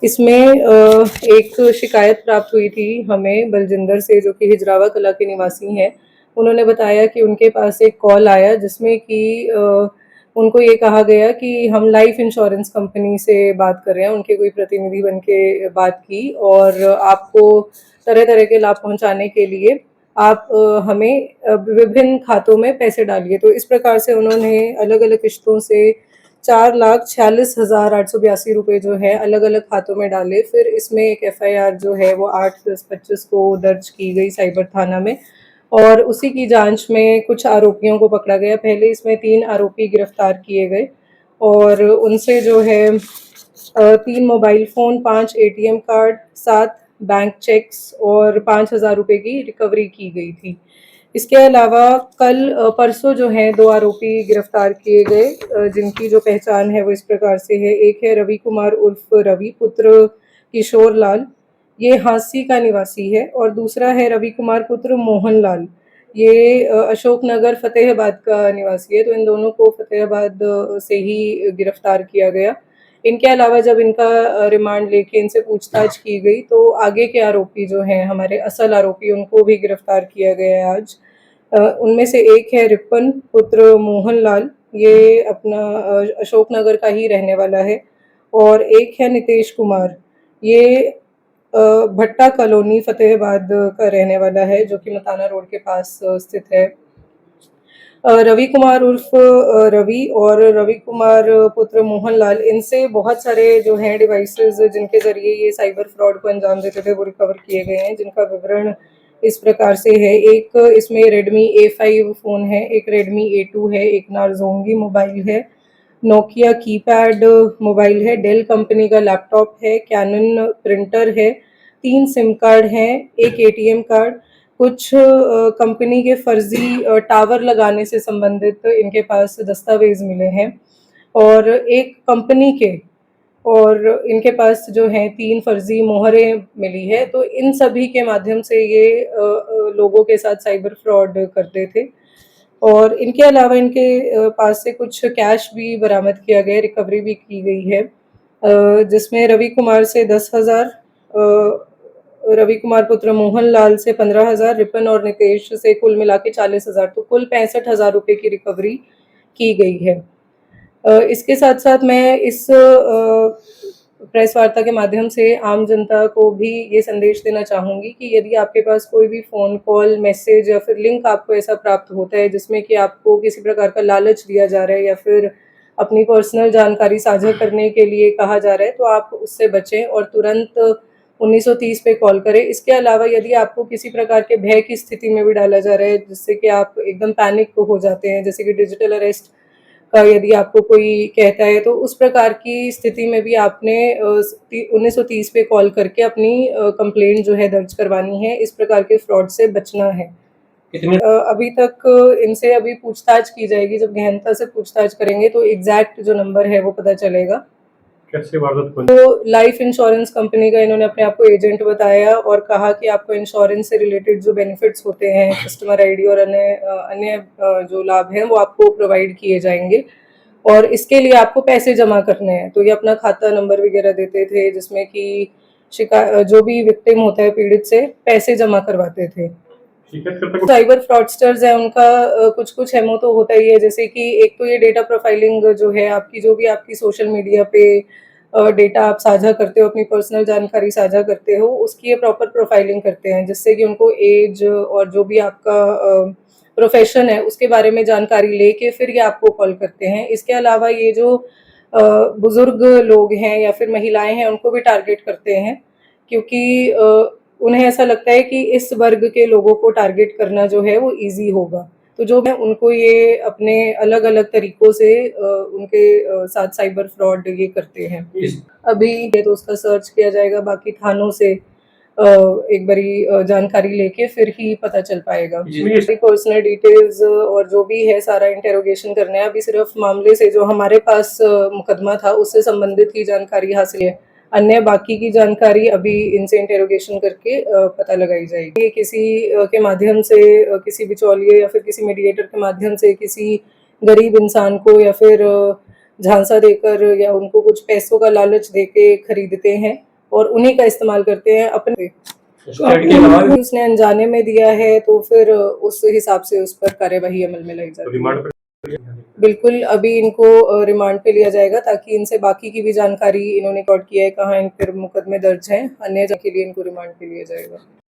इसमें एक शिकायत प्राप्त हुई थी हमें बलजिंदर से, जो कि हिजरावा कला के निवासी हैं। उन्होंने बताया कि उनके पास एक कॉल आया जिसमें कि उनको ये कहा गया कि हम लाइफ इंश्योरेंस कंपनी से बात कर रहे हैं, उनके कोई प्रतिनिधि बन के बात की, और आपको तरह तरह के लाभ पहुंचाने के लिए आप हमें विभिन्न खातों में पैसे डालिए। तो इस प्रकार से उन्होंने अलग अलग किश्तों से 4,46,882 रुपये जो है अलग अलग खातों में डाले। फिर इसमें एक FIR जो है वो 8/10/25 को दर्ज की गई साइबर थाना में, और उसी की जांच में कुछ आरोपियों को पकड़ा गया। पहले इसमें 3 आरोपी गिरफ्तार किए गए और उनसे जो है 3 mobile phone, 5 ATM card, 7 bank cheques और 5,000 रुपये की रिकवरी की गई थी। इसके अलावा कल परसों जो है 2 आरोपी गिरफ्तार किए गए, जिनकी जो पहचान है वो इस प्रकार से है। एक है रवि कुमार उर्फ रवि, पुत्र किशोर लाल, ये हांसी का निवासी है, और दूसरा है रवि कुमार पुत्र मोहन लाल, ये अशोकनगर फतेहाबाद का निवासी है। तो इन दोनों को फतेहाबाद से ही गिरफ्तार किया गया। इनके अलावा जब इनका रिमांड लेके इनसे पूछताछ की गई तो आगे के आरोपी जो हैं, हमारे असल आरोपी, उनको भी गिरफ्तार किया गया है आज। उनमें से एक है रिपन पुत्र मोहन लाल, ये अपना अशोकनगर का ही रहने वाला है, और एक है नितेश कुमार, ये भट्टा कॉलोनी फतेहाबाद का रहने वाला है, जो कि मताना रोड के पास स्थित है। रवि कुमार उर्फ रवि और रवि कुमार पुत्र मोहन लाल, इनसे बहुत सारे जो हैं डिवाइसेस जिनके ज़रिए ये साइबर फ्रॉड को अंजाम देते थे वो रिकवर किए गए हैं, जिनका विवरण इस प्रकार से है। एक इसमें Redmi A5 फ़ोन है, एक Redmi A2 है, एक नारजोंगी मोबाइल है, नोकिया कीपैड मोबाइल है, डेल कंपनी का लैपटॉप है, कैनन प्रिंटर है, 3 सिम कार्ड हैं, एक ATM कार्ड, कुछ कंपनी के फर्जी टावर लगाने से संबंधित इनके पास दस्तावेज मिले हैं, और एक कंपनी के, और इनके पास जो हैं 3 फर्जी मोहरें मिली है। तो इन सभी के माध्यम से ये लोगों के साथ साइबर फ्रॉड करते थे, और इनके अलावा इनके पास से कुछ कैश भी बरामद किया गया, रिकवरी भी की गई है, जिसमें रवि कुमार से 10,000, रवि कुमार पुत्र मोहन लाल से 15,000, रिपन और नितेश से कुल मिला के 40,000, तो कुल 65,000 रुपये की रिकवरी की गई है। इसके साथ साथ मैं इस प्रेस वार्ता के माध्यम से आम जनता को भी ये संदेश देना चाहूँगी कि यदि आपके पास कोई भी फ़ोन कॉल, मैसेज या फिर लिंक आपको ऐसा प्राप्त होता है जिसमें कि आपको किसी प्रकार का लालच दिया जा रहा है या फिर अपनी पर्सनल जानकारी साझा करने के लिए कहा जा रहा है, तो आप उससे बचें और तुरंत 1930 पे कॉल करें। इसके अलावा यदि आपको किसी प्रकार के भय की स्थिति में भी डाला जा रहा है, जिससे कि आप एकदम पैनिक हो जाते हैं, जैसे कि डिजिटल अरेस्ट का यदि आपको कोई कहता है, तो उस प्रकार की स्थिति में भी आपने 1930 पे कॉल करके अपनी कंप्लेंट जो है दर्ज करवानी है। इस प्रकार के फ्रॉड से बचना है। अभी तक इनसे अभी पूछताछ की जाएगी, जब गहनता से पूछताछ करेंगे तो एग्जैक्ट जो नंबर है वो पता चलेगा। कैसे वारदात हुई? तो लाइफ इंश्योरेंस कंपनी का इन्होंने अपने आप को एजेंट बताया और कहा कि आपको इंश्योरेंस से रिलेटेड जो बेनिफिट्स होते हैं, कस्टमर आईडी और अन्य जो लाभ हैं वो आपको प्रोवाइड किए जाएंगे, और इसके लिए आपको पैसे जमा करने हैं। तो ये अपना खाता नंबर वगैरह देते थे, जिसमें कि जो भी विक्टिम होता है, पीड़ित से पैसे जमा करवाते थे। साइबर फ्रॉडस्टर्स हैं, उनका कुछ कुछ एमओ तो होता ही है, जैसे कि एक तो ये डेटा प्रोफाइलिंग जो है, आपकी जो भी आपकी सोशल मीडिया पे डेटा आप साझा करते हो, अपनी पर्सनल जानकारी साझा करते हो, उसकी ये प्रॉपर प्रोफाइलिंग करते हैं, जिससे कि उनको एज और जो भी आपका प्रोफेशन है उसके बारे में जानकारी लेके फिर ये आपको कॉल करते हैं। इसके अलावा ये जो बुजुर्ग लोग हैं या फिर महिलाएं हैं, उनको भी टारगेट करते हैं, क्योंकि उन्हें ऐसा लगता है कि इस वर्ग के लोगों को टारगेट करना जो है वो ईजी होगा। तो जो है उनको ये अपने अलग अलग तरीकों से उनके साथ साइबर फ्रॉड ये करते हैं। अभी ये तो उसका सर्च किया जाएगा, बाकी थानों से एक बारी जानकारी लेके फिर ही पता चल पाएगा। पर्सनल डिटेल्स और जो भी है सारा इंटेरोगेशन करना है। अभी सिर्फ मामले से जो हमारे पास मुकदमा था उससे संबंधित ही जानकारी हासिल है, अन्य बाकी की जानकारी अभी इनसे इंटेरोगेशन करके पता लगाई जाएगी। किसी के माध्यम से, किसी बिचौलिए या फिर किसी मीडिएटर के माध्यम से किसी गरीब इंसान को या फिर झांसा देकर या उनको कुछ पैसों का लालच देके खरीदते हैं और उन्हीं का इस्तेमाल करते हैं अपने। स्टेट के अलावा भी उसने अनजाने में दिया है तो फिर उस हिसाब से उस पर कार्यवाही अमल में लाई जाती है। रिमांड पर बिल्कुल, अभी इनको रिमांड पे लिया जाएगा ताकि इनसे बाकी की भी जानकारी इन्होंने रिकॉर्ड किया है, कहाँ इन पर मुकदमे दर्ज हैं, अन्य जगह के लिए इनको रिमांड पे लिया जाएगा।